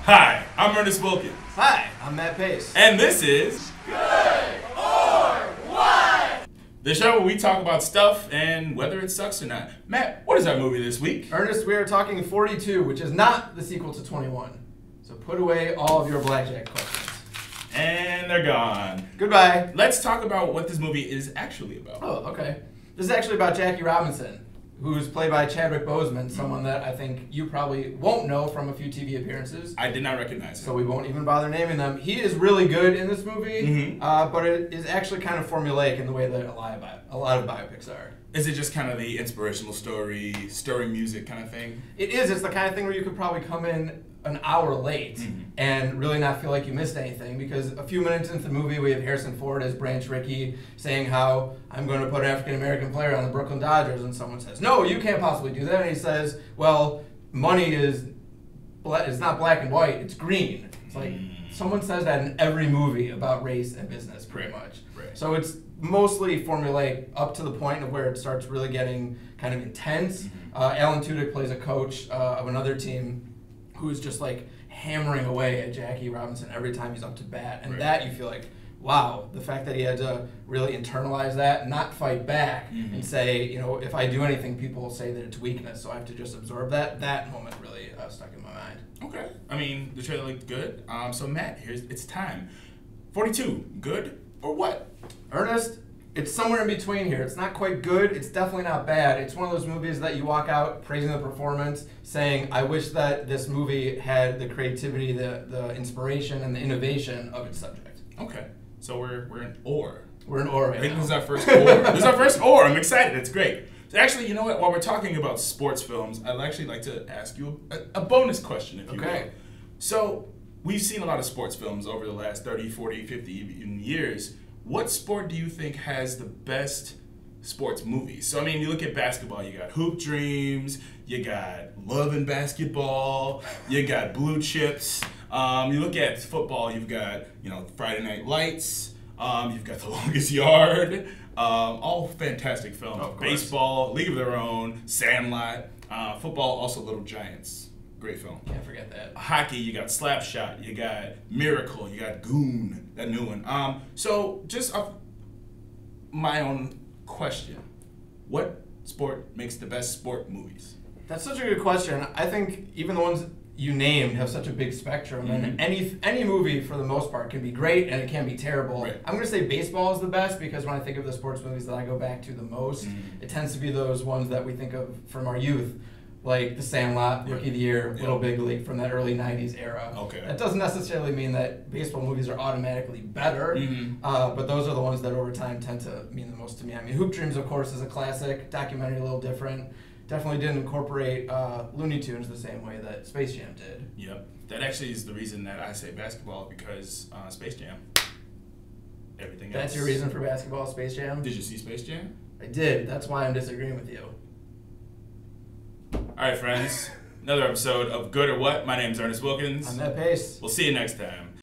Hi, I'm Ernest Wilkins. Hi, I'm Matt Pace. And this is Good or What? the show where we talk about stuff and whether it sucks or not. Matt, what is our movie this week? Ernest, we are talking 42, which is not the sequel to 21. So put away all of your blackjack questions. And they're gone. Goodbye. Let's talk about what this movie is actually about. Oh, okay. This is actually about Jackie Robinson, who's played by Chadwick Boseman, someone that I think you probably won't know from a few TV appearances. I did not recognize him. So we won't even bother naming them. He is really good in this movie, but it is actually kind of formulaic in the way that a lot of biopics are. Is it just kind of the inspirational story, stirring music kind of thing? It is. It's the kind of thing where you could probably come in an hour late and really not feel like you missed anything, because a few minutes into the movie we have Harrison Ford as Branch Rickey saying how I'm going to put an African-American player on the Brooklyn Dodgers, and someone says, no, you can't possibly do that, and he says, well, money is it's not black and white, it's green. It's like someone says that in every movie about race and business, pretty much. Right. So it's mostly formulaic up to the point of where it starts really getting kind of intense. Alan Tudyk plays a coach of another team who is just like hammering away at Jackie Robinson every time he's up to bat. And that you feel like, wow, the fact that he had to really internalize that, not fight back and say, you know, if I do anything, people will say that it's weakness, so I have to just absorb that. That moment really stuck in my mind. Okay. I mean, the trailer looked good. So Matt, it's time. 42, good or what? Ernest, it's somewhere in between here. It's not quite good. It's definitely not bad. It's one of those movies that you walk out praising the performance, saying, I wish that this movie had the creativity, the inspiration, and the innovation of its subject. Okay. So we're in or. We're in or right I think now. this is our first or. This is our first or. I'm excited. It's great. So actually, you know what? While we're talking about sports films, I'd actually like to ask you a bonus question, if you will. So we've seen a lot of sports films over the last 30, 40, 50 even years. What sport do you think has the best sports movies? So, I mean, you look at basketball, you got Hoop Dreams, you got Love and Basketball, you got Blue Chips. You look at football, you've got, you know, Friday Night Lights, you've got The Longest Yard, all fantastic films. Of course. Baseball, League of Their Own, Sandlot, football, also Little Giants. Great film. Can't forget that. Hockey, you got Slapshot, you got Miracle, you got Goon, that new one. So just off my own question, what sport makes the best sport movies? That's such a good question. I think even the ones you named have such a big spectrum, and any movie for the most part can be great and it can be terrible. Right. I'm going to say baseball is the best, because when I think of the sports movies that I go back to the most, it tends to be those ones that we think of from our youth, like The Sandlot, Rookie of the Year, Little Big League from that early 90s era. Okay. That doesn't necessarily mean that baseball movies are automatically better, but those are the ones that over time tend to mean the most to me. I mean, Hoop Dreams, of course, is a classic, documentary a little different. Definitely didn't incorporate Looney Tunes the same way that Space Jam did. Yep. That actually is the reason that I say basketball, because Space Jam. Everything else. That's your reason for basketball, Space Jam? Did you see Space Jam? I did. That's why I'm disagreeing with you. All right, friends. Another episode of Good or What. My name's Ernest Wilkins. I'm Matt Pace. We'll see you next time.